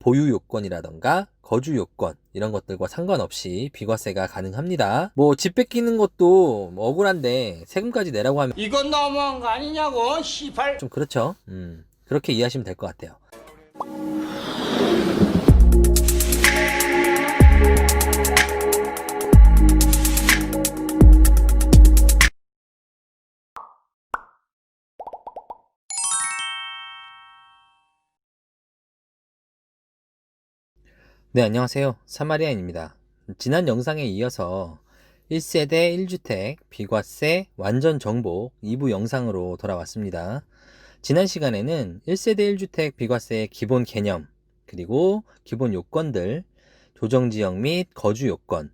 보유 요건이라던가 거주 요건 이런 것들과 상관없이 비과세가 가능합니다. 뭐 집 뺏기는 것도 뭐 억울한데 세금까지 내라고 하면 이건 너무한 거 아니냐고, 시발. 좀 그렇죠. 그렇게 이해하시면 될 것 같아요. 네, 안녕하세요. 사마리안입니다. 지난 영상에 이어서 1세대 1주택 비과세 완전 정복 2부 영상으로 돌아왔습니다. 지난 시간에는 1세대 1주택 비과세의 기본 개념, 그리고 기본 요건들, 조정지역 및 거주 요건,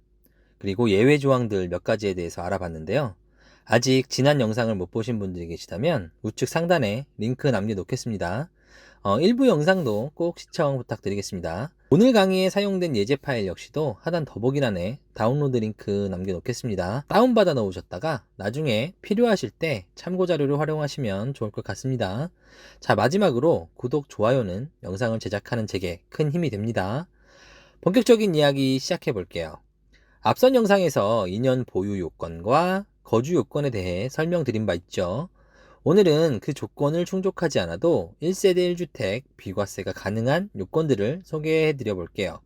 그리고 예외 조항들 몇 가지에 대해서 알아봤는데요. 아직 지난 영상을 못 보신 분들이 계시다면 우측 상단에 링크 남겨놓겠습니다. 일부 영상도 꼭 시청 부탁드리겠습니다. 오늘 강의에 사용된 예제 파일 역시도 하단 더보기란에 다운로드 링크 남겨놓겠습니다. 다운받아 놓으셨다가 나중에 필요하실 때 참고자료로 활용하시면 좋을 것 같습니다. 자, 마지막으로 구독, 좋아요는 영상을 제작하는 제게 큰 힘이 됩니다. 본격적인 이야기 시작해 볼게요. 앞선 영상에서 2년 보유 요건과 거주 요건에 대해 설명드린 바 있죠. 오늘은 그 조건을 충족하지 않아도 1세대 1주택 비과세가 가능한 요건들을 소개해 드려 볼게요.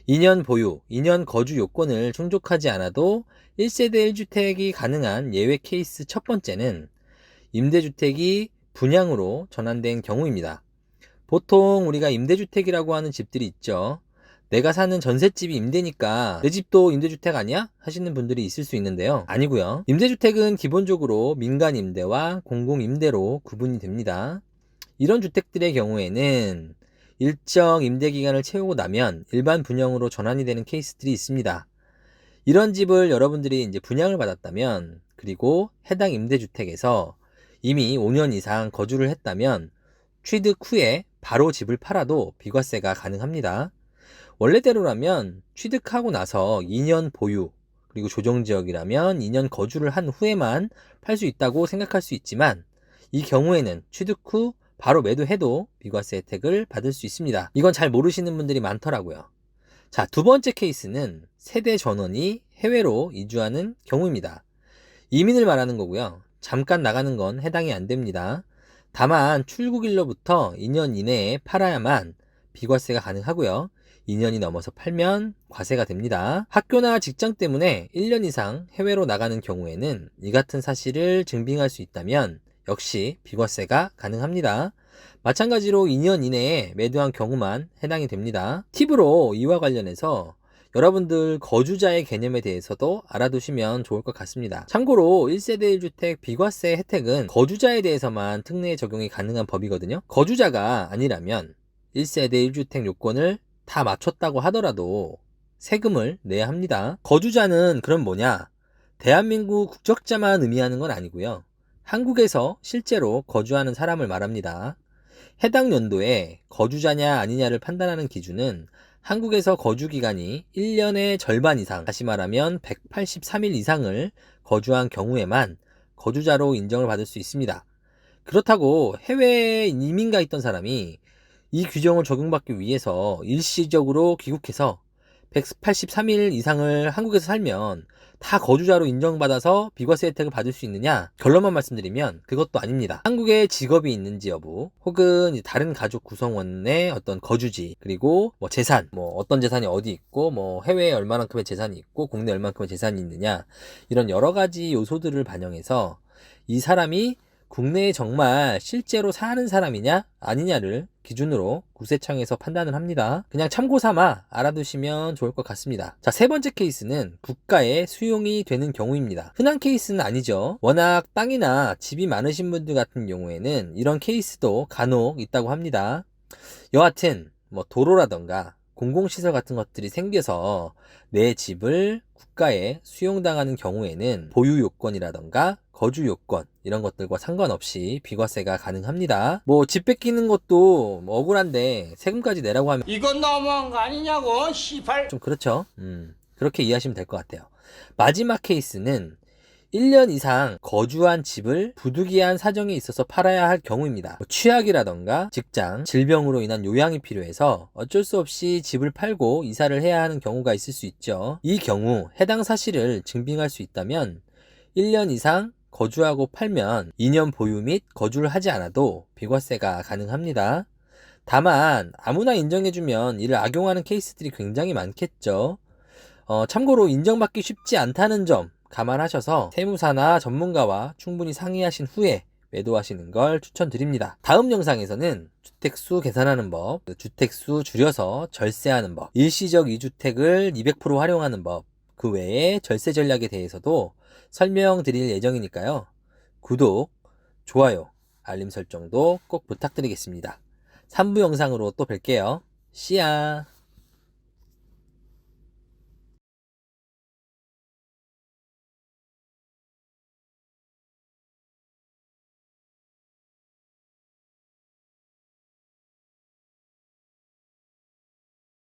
2년 보유, 2년 거주 요건을 충족하지 않아도 1세대 1주택이 가능한 예외 케이스 첫 번째는 임대주택이 분양으로 전환된 경우입니다. 보통 우리가 임대주택이라고 하는 집들이 있죠. 내가 사는 전셋집이 임대니까 내 집도 임대주택 아니야? 하시는 분들이 있을 수 있는데요. 아니고요. 임대주택은 기본적으로 민간 임대와 공공 임대로 구분이 됩니다. 이런 주택들의 경우에는 일정 임대 기간을 채우고 나면 일반 분양으로 전환이 되는 케이스들이 있습니다. 이런 집을 여러분들이 이제 분양을 받았다면, 그리고 해당 임대주택에서 이미 5년 이상 거주를 했다면 취득 후에 바로 집을 팔아도 비과세가 가능합니다. 원래대로라면 취득하고 나서 2년 보유, 그리고 조정지역이라면 2년 거주를 한 후에만 팔 수 있다고 생각할 수 있지만, 이 경우에는 취득 후 바로 매도해도 비과세 혜택을 받을 수 있습니다. 이건 잘 모르시는 분들이 많더라고요. 자, 두 번째 케이스는 세대 전원이 해외로 이주하는 경우입니다. 이민을 말하는 거고요. 잠깐 나가는 건 해당이 안 됩니다. 다만 출국일로부터 2년 이내에 팔아야만 비과세가 가능하고요. 2년이 넘어서 팔면 과세가 됩니다. 학교나 직장 때문에 1년 이상 해외로 나가는 경우에는 이 같은 사실을 증빙할 수 있다면 역시 비과세가 가능합니다. 마찬가지로 2년 이내에 매도한 경우만 해당이 됩니다. 팁으로 이와 관련해서 여러분들 거주자의 개념에 대해서도 알아두시면 좋을 것 같습니다. 참고로 1세대 1주택 비과세 혜택은 거주자에 대해서만 특례 적용이 가능한 법이거든요. 거주자가 아니라면 1세대 1주택 요건을 다 맞췄다고 하더라도 세금을 내야 합니다. 거주자는 그럼 뭐냐? 대한민국 국적자만 의미하는 건 아니고요. 한국에서 실제로 거주하는 사람을 말합니다. 해당 연도에 거주자냐 아니냐를 판단하는 기준은 한국에서 거주 기간이 1년의 절반 이상, 다시 말하면 183일 이상을 거주한 경우에만 거주자로 인정을 받을 수 있습니다. 그렇다고 해외에 이민가 있던 사람이 이 규정을 적용받기 위해서 일시적으로 귀국해서 183일 이상을 한국에서 살면 다 거주자로 인정받아서 비과세 혜택을 받을 수 있느냐? 결론만 말씀드리면 그것도 아닙니다. 한국에 직업이 있는지 여부, 혹은 다른 가족 구성원의 어떤 거주지, 그리고 뭐 재산, 뭐 어떤 재산이 어디 있고, 뭐 해외에 얼마만큼의 재산이 있고, 국내 얼마만큼의 재산이 있느냐, 이런 여러 가지 요소들을 반영해서 이 사람이 국내에 정말 실제로 사는 사람이냐 아니냐를 기준으로 국세청에서 판단을 합니다. 그냥 참고 삼아 알아두시면 좋을 것 같습니다. 자, 세 번째 케이스는 국가에 수용이 되는 경우입니다. 흔한 케이스는 아니죠. 워낙 땅이나 집이 많으신 분들 같은 경우에는 이런 케이스도 간혹 있다고 합니다. 여하튼 뭐 도로라던가 공공시설 같은 것들이 생겨서 내 집을 국가에 수용당하는 경우에는 보유 요건이라던가 거주 요건 이런 것들과 상관없이 비과세가 가능합니다. 뭐 집 뺏기는 것도 뭐 억울한데 세금까지 내라고 하면 이건 너무한 거 아니냐고, 시발. 좀 그렇죠. 그렇게 이해하시면 될 것 같아요. 마지막 케이스는 1년 이상 거주한 집을 부득이한 사정이 있어서 팔아야 할 경우입니다. 취약이라던가 직장, 질병으로 인한 요양이 필요해서 어쩔 수 없이 집을 팔고 이사를 해야 하는 경우가 있을 수 있죠. 이 경우 해당 사실을 증빙할 수 있다면 1년 이상 거주하고 팔면 2년 보유 및 거주를 하지 않아도 비과세가 가능합니다. 다만 아무나 인정해주면 이를 악용하는 케이스들이 굉장히 많겠죠. 참고로 인정받기 쉽지 않다는 점 감안하셔서 세무사나 전문가와 충분히 상의하신 후에 매도하시는 걸 추천드립니다. 다음 영상에서는 주택수 계산하는 법, 주택수 줄여서 절세하는 법, 일시적 2주택을 200% 활용하는 법, 그 외에 절세 전략에 대해서도 설명드릴 예정이니까요. 구독, 좋아요, 알림 설정도 꼭 부탁드리겠습니다. 3부 영상으로 또 뵐게요. 씨야.